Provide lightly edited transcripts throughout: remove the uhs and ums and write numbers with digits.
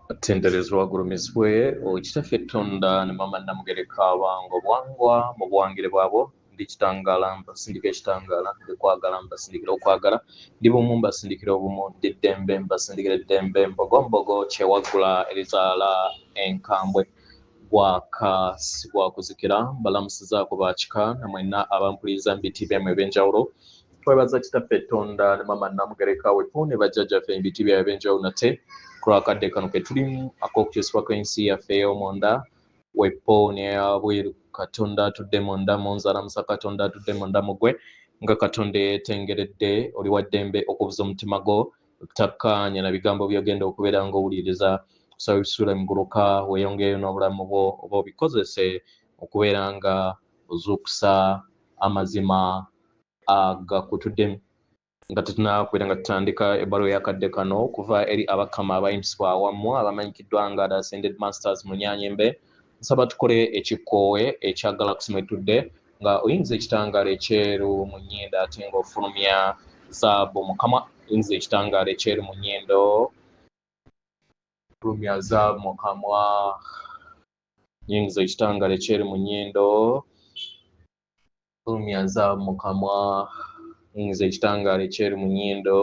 Tenderezwa gulumiswe okitaffe Tonda ne mama Namugereka abange obwangwa mu buwangire bwabo ndi kitangala mbasindika ekitangala ndi kwagala mbasindikira okwagala ndi bumu mbasindikira obumu ndi ddembe mbasindikira eddembe mbogombogo kyewagula erizaala enkambwe gwaka sigwakuzikira mbalamusizaako bakika namwenna abampuliriza mu biti byemmwe ebyenjawulo twebaza kitaffe Tonda ne mama Namugereka wetu ne bajjajjaffe mu biti byabwe ebyenjawulo nate kulakadde kano ke tulimu ak'okukyusibwa kw'ensi yaffe ey'omunda wepo n'eyabweru Katonda atudde munda mu nzalamusa Katonda atudde munda mu ggwe nga Katonda yeetengeredde oli wa ddembe okubuza omutima gwo takkaanya na bigambo by'ogenda okubeera ng'owuliriza kusaba ebisuula muguluka weeyongeeyo n'obulamu bwo oba obikozese okubeera nga ozuukusa amazima agakutuddemu nga tetunakubeera nga tutandika ebbaluwa y'akadde kano okuva eri abakama abayimusibwa awamu abamanyikiddwa nga The Ascended Masters mu Nnyanyembe nsaba tukole ekikoowe ekyagala kusimetudde nga oyinza ekitangaala ekyeru mu nnyindo ate ng'ofulumya zaabu mukama oyinza ekitangaala ekyeru mu nnyindo fulumya zaabu mukamwa oyinza ekitangaala ekyeru mu nnyindo fulumya zaabu mukamwa oyinza ekitangaala ekyeru mu nnyindo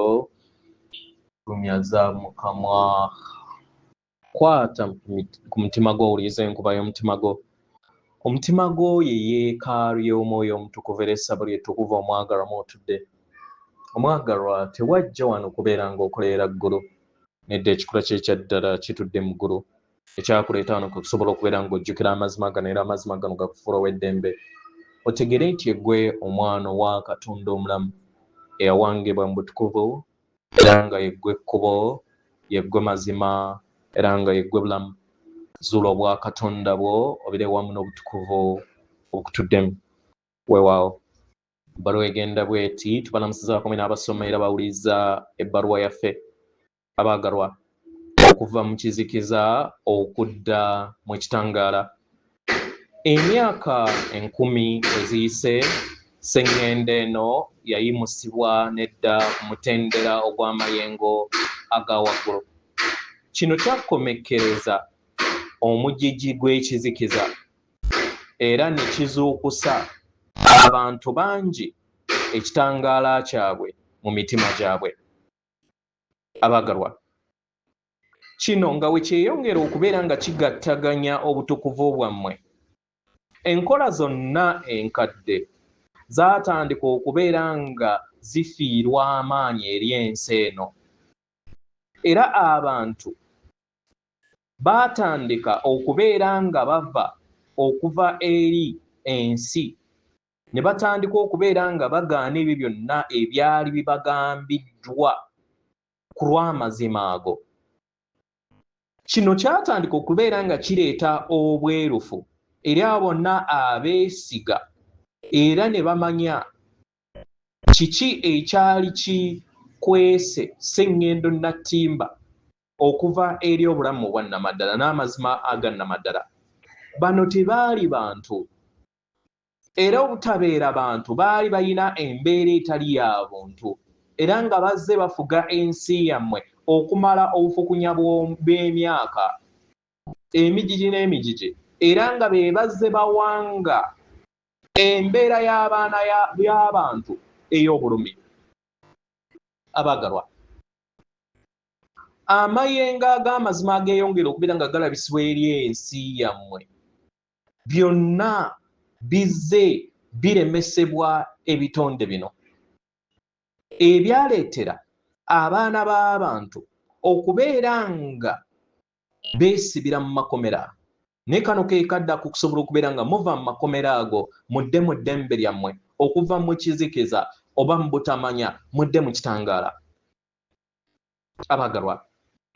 fulumya zaabu mukamwa kwata ku mutima gwo owuliriza enkuba y'omutima gwo omutima gwo ye yeekaalu y'omwoyo omutukuvu era essabo lyettukuvu omwagalwa mw'otudde omwagalwa tewajja wano kubeera ng'okoleera ggulu nedda ekikula kye ekyaddala kitudde mu ggulu ekyakuleeta wano kusobola okubeera ng'ojjukira amazima gano era amazima gano gakufuula ow'eddembe otegere nti eggwe omwana owa Katonda omulamu eyawangibwa mu butukuvu era nga yeggwe ekkubo yeggwe mazima era nga yeggwe bulamu zuula obwa Katonda bwo obire wamu n'obutukuvu obukutuddemu weewaawo ebbaluwa egenda bweti tubalamusizaako mwe n'abasoma era bawuliriza ebbaluwa yaffe abaagalwa okuva mu kizikiza okudda mu kitangaala emyaka 10 eziyise Sseŋŋendo eno yayimusibwa nedda ku mutendera ogw'amayengo aga waggulu kino kyakomekkereza omugigi gw'ekizikiza era ne kizuukusa abantu bangi ekitangaala kyabwe mu mitima gyabwe abaagalwa kino nga bwe kyeyongera okubeera nga kigattaganya obutukuvu bwammwe enkola zonna enkadde zaatandika okubeera nga zifiirwa amaanyi eri ensi eno era abantu baatandika okubeera nga bava okuva eri ensi ne batandika okubeera nga bagaana ebyo byonna ebyali bibagambiddwa ku lw'amazima ago kino kyatandika okubeera nga kireeta obwerufu eri abo bonna abeesiga era ne bamanya kiki ekyali kikwese Sseŋŋendo Nattimba okuva eri obulamu obwa nnamaddala n'amazima aga nnamaddala bano tebaali bantu era obutabeera bantu baali balina embeera etali ya buntu era nga bazze bafuga ensi yammwe okumala obufukunya bw'emyaka emigigi n'emigigi era nga be bazze bawanga embeera y'abaana y'abantu ey'obulumi abaagalwa amayengo ag'amazima ageeyongera okubeera nga galabisibwa eri ensi yammwe byonna bizze biremesebwa ebitonde bino ebyaleetera abaana b'abantu okubeera nga beesibira mu makomera naye kano keekadde akukusobola okubeera nga muva mu makomera ago mudde mu ddembe lyammwe okuva mu kizikiza oba mu butamanya mudde mu kitangaala abaagalwa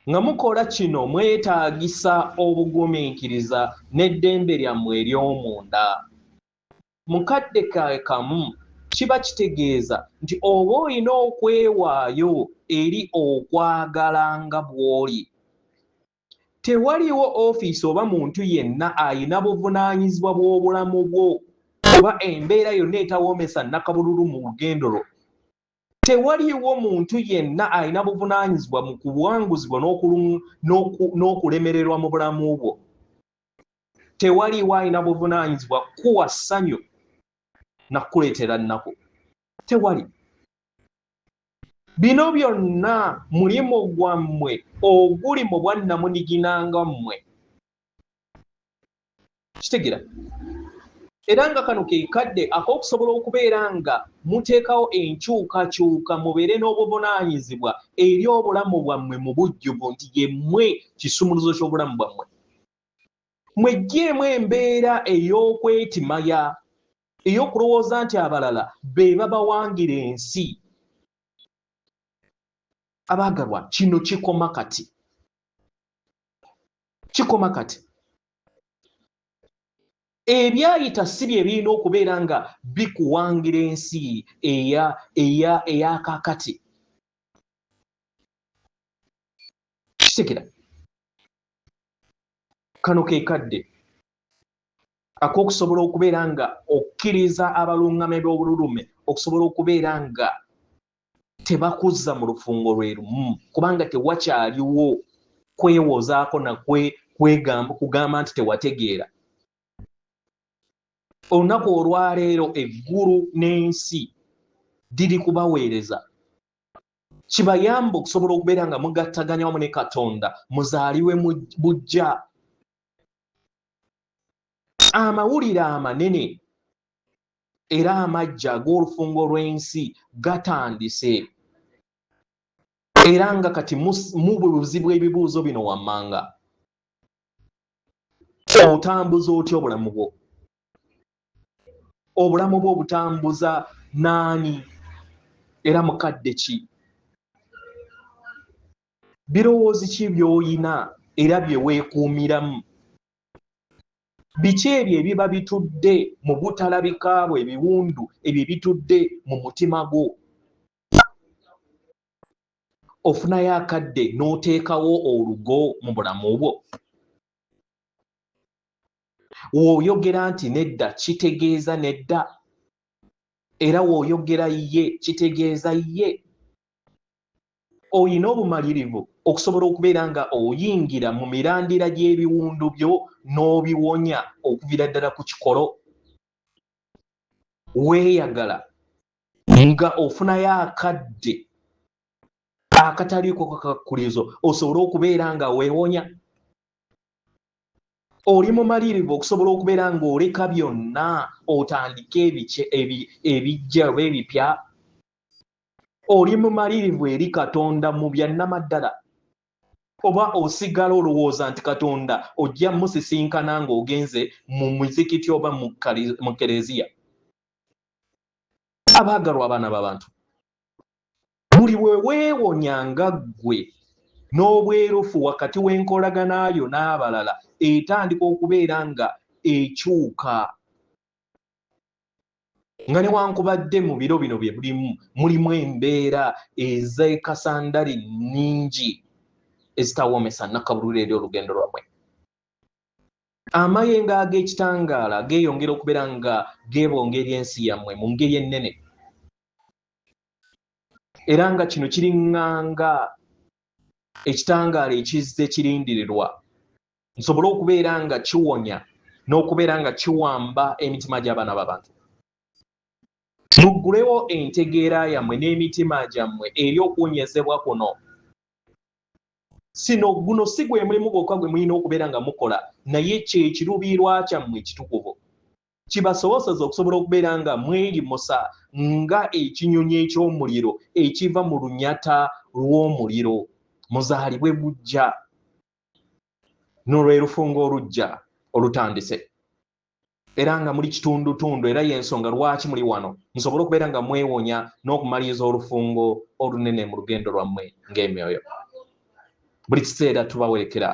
nga mukola kino mwetaagisa obugumiikiriza n'eddembe lyammwe ery'omunda mukadde kamu kiba kitegeeza nti oba olina okwewaayo eri okwagala nga bw'oli tewaliwo ofiisi oba muntu yenna ayina buvunaanyizibwa bw'obulamu bwo oba embeera yonna etawoomesa nnakabululu mu lugendo lwo tewaliwo muntu yenna alina buvunaanyizibwa mu kuwanguzibwa n'okulemererwa mu bulamu bwo. Tewaliwo alina buvunaanyizibwa kuwa ssanyu nakuleetera nnaku. Tewali. Bino byonna mulimo gwammwe oguli mu bwannamunigina mmwe. Kitegeera? Era nga kano ke kadde ak'okusobola okubeera nga muteekawo enkyukakyuka mubeere n'obuvunaanyizibwa eri obulamu bwammwe mu bujjuvu nti ye mmwe kisumuluzo ky'obulamu bwammwe. Mweggyemu embeera ey'okwetimaya, ey'okulowooza nti abalala be babawangira ensi. Abaagalwa, kino kikoma kati. Kikoma kati. Ebyayita si bye birina okubeera nga bikuwangira ensi ey'akaakati. Kitegeera? Kano ke kadde ak'okusobola okubeera nga okkiriza abaluŋŋame b'obululume okusobola okubeera nga tebakuzza mu lufungo lwe lumu, kubanga tewakyaliwo kwewozaako kugamba nti tewategeera. Olunaku olwaleero eggulu n'ensi diri kubaweereza. Kibayamba okusobola okubeera nga mugattaganya wamu ne Katonda muzaaliwe bujja. Amawulire amanene era amajja ag'olufungo lw'ensi gatandise. Era nga kati mubuzibwa ebibuuzo bino wammanga. Otambuza otya obulamu bwo? Obulamu bwo obutambuza naani? Era mukadde ki? Birowoozi ki by'oyina era bye weekuumiramu? Biki ebyo ebiba bitudde mu butalabika bwo, ebiwundu ebyo bitudde mu mutima gwo? Ofunayo akadde n'oteekawo olugo mu bulamu bwo. W'oyogera nti nedda kitegeeza nedda, era w'oyogera ye kitegeeza ye. Oyina obumalirivu okusobola okubeera nga oyingira mu mirandira gy'ebiwundu byo n'obiwonya okuviira ddala ku kikolo. Weeyagala nga ofunayo akadde akataliiko kakakkulizo osobole okubeera nga weewonya. Oli mumalirivu okusobola okubeera ng'oleka byonna otandike ebijja oba ebipya. Oli mumalirivu eri Katonda mu byannamaddala, oba osigala olowooza nti Katonda ojja musisinkana ng'ogenze mu muzikiti oba mu kereziya. Abaagalwa abaana b'abantu, buli bwe weewonya nga ggwe n'obwerufu wakati w'enkolagana yo n'abalala etandika okubeera nga ekyuka. Nga newankubadde mu biro bino bye mulimu embeera ez'ekasandali nnyingi ezitawoomesa nnakabululu eri olugendo lwammwe. Amayengo ag'ekitangaala geeyongera okubeera nga geebongera ensi yammwe mu ngeri ennene. Era nga kino kiriŋŋanga ekitangaala ekizze kirindirirwa, nsobole okubeera nga kiwonya n'okubeera nga kiwamba emitima gy'abaana b'abantu. Muggulewo entegeera yammwe n'emitima gyammwe eri okuwonyezebwa kuno. Guno si gwe mulimu gwokka gwe mulina okubeera nga mukola, naye kye kiruubirirwa kyammwe ekitukuvu. Kibasobozesa okusobola okubeera nga mwerimusa nga ekinyonyi eky'omuliro ekiva mu lunyata lw'omuliro, muzaalibwe bujja n'olwerufungo olujja olutandise. Era nga muli kitundutundu, era y'ensonga lwaki muli wano, musobole okubeera nga mwewonya n'okumaliriza olufungo olunene mu lugendo lwammwe ng'emyoyo. Buli kiseera tubawerekera,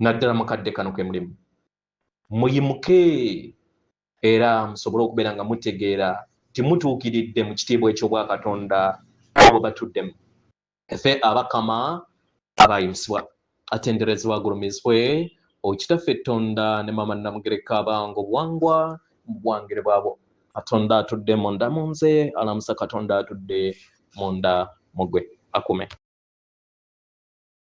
naddala mukadde kano ke mulimu. Muyimuke era musobole okubeera nga mutegeera nti mutuukiridde mu kitiibwa eky'obwakatonda abo batuddemu. Ffe abakama abayimusibwa atenderezebwa agulumizibwe Okitaffe Tonda ne Mama Namugereka abange obuwangwa mu bwangire bwabo. Katonda atudde munda mu nze, alamusa Katonda atudde munda mu ggwe. Akume.